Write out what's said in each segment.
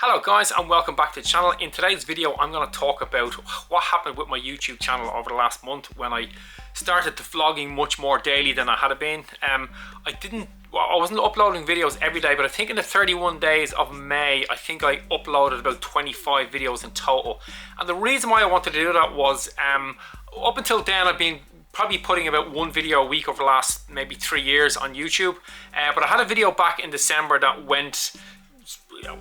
Hello guys and welcome back to the channel. In today's video I'm going to talk about what happened with my YouTube channel over the last month when I started to vlogging much more daily than I had been. I wasn't uploading videos every day, but I think in the 31 days of May I think I uploaded about 25 videos in total. And the reason why I wanted to do that was up until then I've been probably putting about one video a week over the last maybe 3 years on YouTube, but I had a video back in December that went,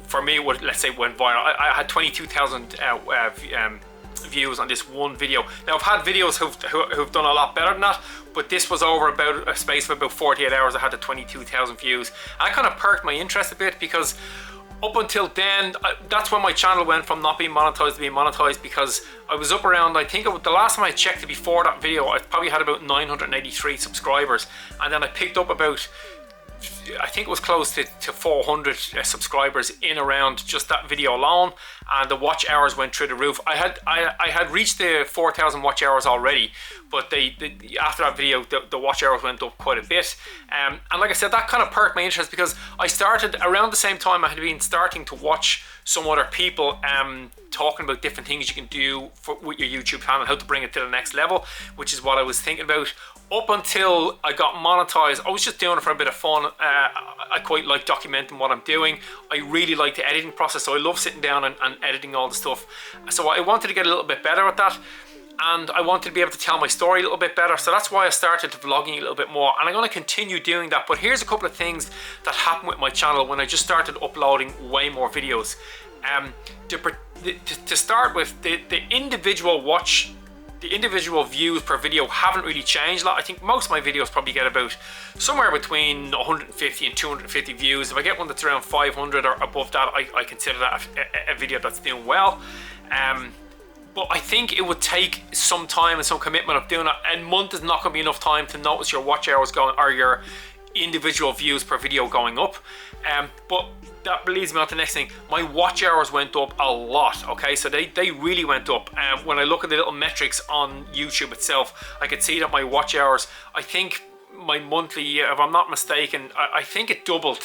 for me, let's say went viral. I had 22,000 views on this one video. Now I've had videos who've done a lot better than that, but this was over about a space of about 48 hours. I had the 22,000 views. And I kind of perked my interest a bit because up until then, that's when my channel went from not being monetized to being monetized, because I was up around, I think the last time I checked it before that video, I probably had about 983 subscribers. And then I picked up about, I think it was close to 400 subscribers in around just that video alone, and the watch hours went through the roof. I had reached the 4,000 watch hours already, but after that video the watch hours went up quite a bit, and like I said, that kind of perked my interest because I started around the same time I had been starting to watch some other people talking about different things you can do with your YouTube channel, how to bring it to the next level, which is what I was thinking about. Up until I got monetized, I was just doing it for a bit of fun. I quite like documenting what I'm doing. I really like the editing process, so I love sitting down and editing all the stuff. So I wanted to get a little bit better at that, and I wanted to be able to tell my story a little bit better. So that's why I started vlogging a little bit more, and I'm going to continue doing that. But here's a couple of things that happened with my channel when I just started uploading way more videos. To start with, the individual views per video haven't really changed a lot. I think most of my videos probably get about somewhere between 150 and 250 views. If I get one that's around 500 or above that, I consider that a video that's doing well. But I think it would take some time and some commitment of doing it. A month is not going to be enough time to notice your watch hours going, or your individual views per video going up. But that leads me on to the next thing. My watch hours went up a lot, okay? So they really went up. When I look at the little metrics on YouTube itself, I could see that my watch hours, I think my monthly, if I'm not mistaken, I think it doubled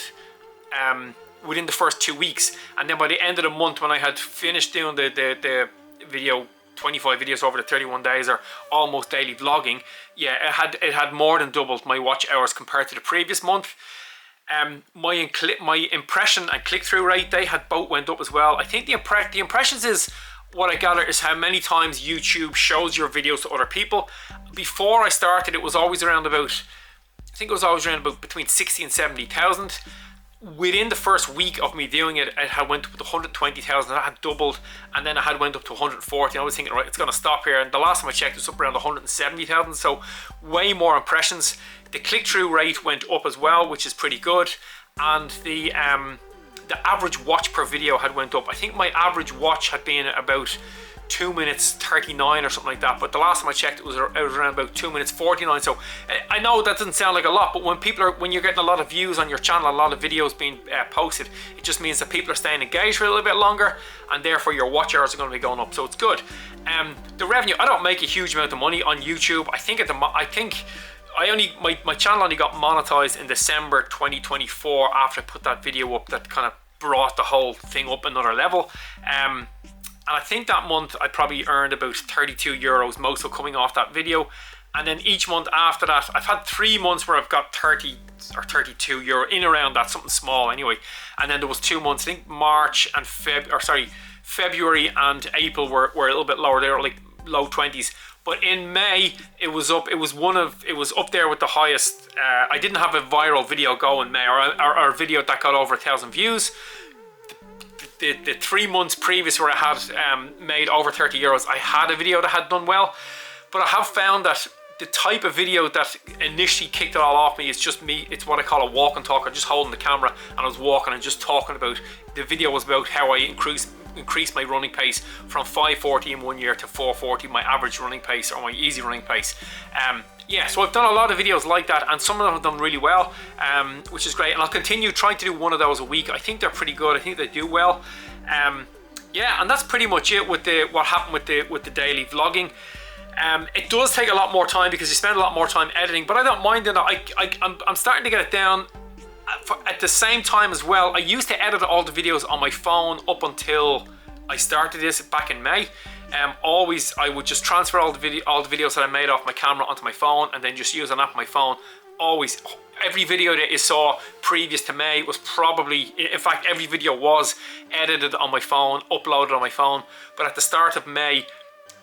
within the first 2 weeks. And then by the end of the month, when I had finished doing the video, 25 videos over the 31 days or almost daily vlogging, yeah, it had more than doubled my watch hours compared to the previous month. My impression and click-through rate, they had both went up as well. I think the impressions is what I gather is how many times YouTube shows your videos to other people. Before I started, it was always around about, I think it was always around about between 60 and 70,000. Within the first week of me doing it, it had went up to 120,000. That had doubled, and then it had went up to 140. I was thinking, right, it's going to stop here. And the last time I checked, it was up around 170,000. So way more impressions. The click-through rate went up as well, which is pretty good. And the average watch per video had went up. I think my average watch had been about 2 minutes 39 or something like that, but the last time I checked it was around about 2 minutes 49. So I know that doesn't sound like a lot, but when you're getting a lot of views on your channel, a lot of videos being posted, it just means that people are staying engaged for a little bit longer, and therefore your watch hours are going to be going up, so it's good. The revenue, I don't make a huge amount of money on YouTube. I think my channel only got monetized in December 2024 after I put that video up that kind of brought the whole thing up another level. And I think that month I probably earned about 32 euros, most of it coming off that video. And then each month after that, I've had 3 months where I've got 30 or 32 euro, in around that, something small anyway. And then there was 2 months, I think March and February and April were a little bit lower. They were like low 20s. But in May, it was up. It was up there with the highest. I didn't have a viral video go in May, or a video that got over 1,000 views. The 3 months previous where I had made over 30 euros, I had a video that had done well. But I have found that the type of video that initially kicked it all off me is just me. It's what I call a walk and talk. I'm just holding the camera and I was walking and just talking about. The video was about how I increased my running pace from 540 in 1 year to 440, my average running pace, or my easy running pace. Yeah, so I've done a lot of videos like that, and some of them have done really well, which is great. And I'll continue trying to do one of those a week. I think they're pretty good. I think they do well. Yeah, and that's pretty much it with what happened with the daily vlogging. It does take a lot more time because you spend a lot more time editing, but I don't mind it. I'm starting to get it down at the same time as well, I used to edit all the videos on my phone up until I started this back in May. Always, I would just transfer all the videos that I made off my camera onto my phone and then just use an app on my phone. Always, every video that you saw previous to May was probably, in fact, every video was edited on my phone, uploaded on my phone. But at the start of May,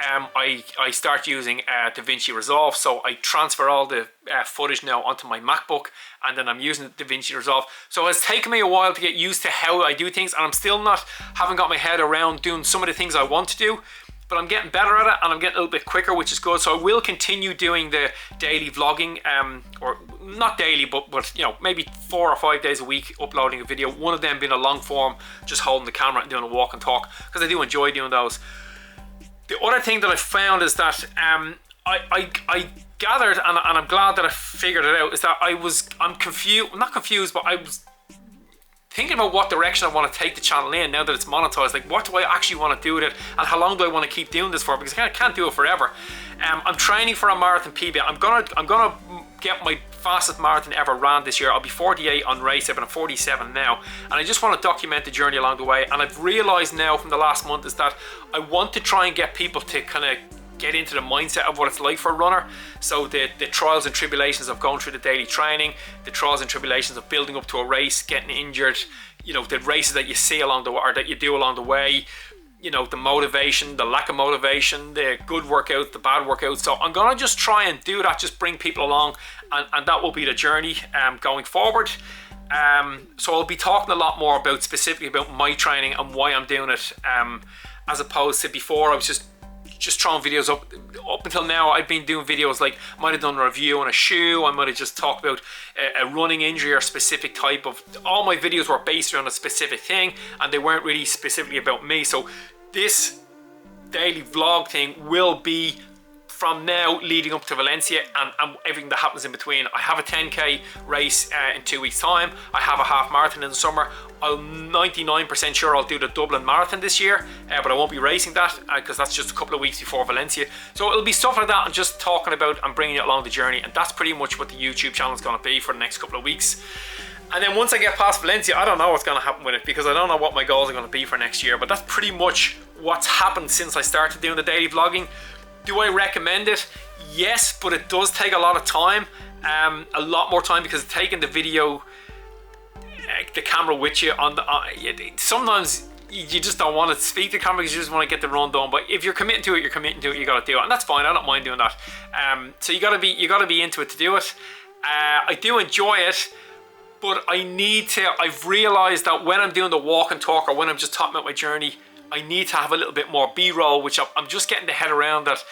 I start using DaVinci Resolve, so I transfer all the footage now onto my MacBook, and then I'm using DaVinci Resolve. So it's taken me a while to get used to how I do things, and I'm still haven't got my head around doing some of the things I want to do, but I'm getting better at it, and I'm getting a little bit quicker, which is good. So I will continue doing the daily vlogging, or not daily, but you know, maybe 4 or 5 days a week uploading a video. One of them being a long form, just holding the camera and doing a walk and talk, because I do enjoy doing those. The other thing that I found is that I gathered, and I'm glad that I figured it out, is that I'm confused, not confused, but I was thinking about what direction I want to take the channel in now that it's monetized. Like, what do I actually want to do with it, and how long do I want to keep doing this for? Because I can't do it forever. I'm training for a marathon PB. I'm gonna get my fastest marathon ever ran this year. I'll be 48 on race, but I'm 47 now, and I just want to document the journey along the way. And I've realized now from the last month is that I want to try and get people to kind of get into the mindset of what it's like for a runner. So the trials and tribulations of going through the daily training, the trials and tribulations of building up to a race, getting injured, you know, the races that you see along the, or that you do along the way, you know, the motivation, the lack of motivation, the good workouts, the bad workouts. So I'm gonna just try and do that, just bring people along, and that will be the journey going forward. So I'll be talking a lot more about specifically about my training and why I'm doing it, as opposed to before I was just throwing videos up. Up until now, I've been doing videos like, I might have done a review on a shoe, I might have just talked about a running injury or a specific type of, all my videos were based around a specific thing, and they weren't really specifically about me. So this daily vlog thing will be from now leading up to Valencia and everything that happens in between. I have a 10k race in 2 weeks time. I have a half marathon in the summer. I'm 99% sure I'll do the Dublin Marathon this year, but I won't be racing that because that's just a couple of weeks before Valencia. So it'll be stuff like that and just talking about and bringing it along the journey, and that's pretty much what the YouTube channel is going to be for the next couple of weeks. And then once I get past Valencia, I don't know what's going to happen with it, because I don't know what my goals are going to be for next year, but that's pretty much what's happened since I started doing the daily vlogging. Do I recommend it? Yes, but it does take a lot of time, a lot more time, because taking the video, the camera with you on the, sometimes you just don't want to speak to the camera because you just want to get the run done. But if you're committing to it, you're committing to it. You got to do it, and that's fine. I don't mind doing that. So you got to be into it to do it. I do enjoy it, but I've realized that when I'm doing the walk and talk, or when I'm just talking about my journey, I need to have a little bit more B-roll, which I'm just getting the head around that.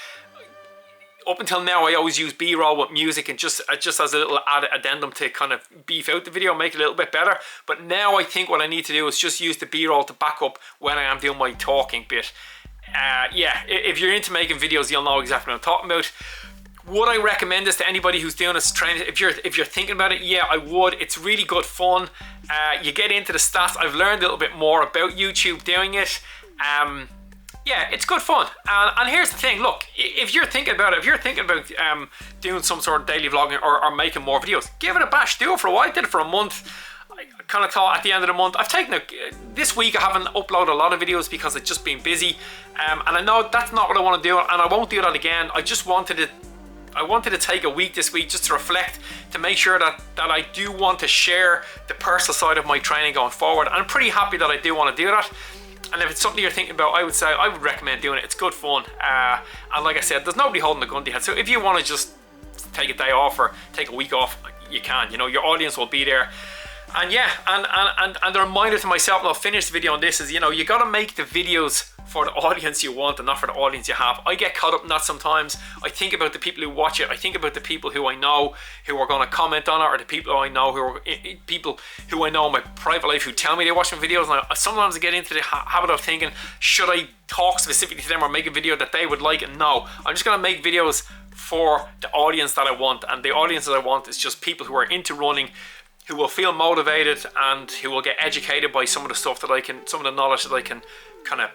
Up until now, I always use B-roll with music and just as a little addendum to kind of beef out the video, make it a little bit better. But now I think what I need to do is just use the B-roll to back up when I am doing my talking bit. Yeah, if you're into making videos, you'll know exactly what I'm talking about. Would I recommend this to anybody who's doing this training? If you're thinking about it, yeah, I would. It's really good fun. You get into the stats. I've learned a little bit more about YouTube doing it. Yeah, it's good fun. And here's the thing, look, if you're thinking about doing some sort of daily vlogging or making more videos, give it a bash, do it for a while. I did it for a month. I kind of thought at the end of the month, I've taken this week I haven't uploaded a lot of videos because I've just been busy. And I know that's not what I want to do, and I won't do that again. I just wanted to take a week this week just to reflect, to make sure that I do want to share the personal side of my training going forward. And I'm pretty happy that I do want to do that. And if it's something you're thinking about, I would recommend doing it. It's good fun. And like I said, there's nobody holding the gun to your head. So if you want to just take a day off or take a week off, you can. You know, your audience will be there. And yeah, and the reminder to myself, and I'll finish the video on this, is, you know, you got to make the videos for the audience you want and not for the audience you have. I get caught up in that sometimes. I think about the people who watch it. I think about the people who I know who are going to comment on it, or the people I know who are people who I know in my private life who tell me they watch my videos. And sometimes I get into the habit of thinking, should I talk specifically to them or make a video that they would like? And no, I'm just going to make videos for the audience that I want. And the audience that I want is just people who are into running, who will feel motivated and who will get educated by some of the stuff that I can, some of the knowledge that I can kind of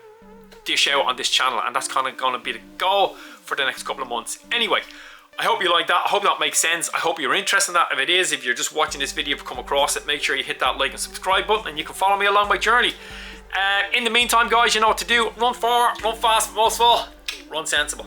dish out on this channel. And that's kind of going to be the goal for the next couple of months. Anyway, I hope you like that. I hope that makes sense. I hope you're interested in that. If it is, if you're just watching this video, come across it, make sure you hit that like and subscribe button, and you can follow me along my journey. In the meantime, guys, you know what to do. Run far, run fast, but most of all, run sensible.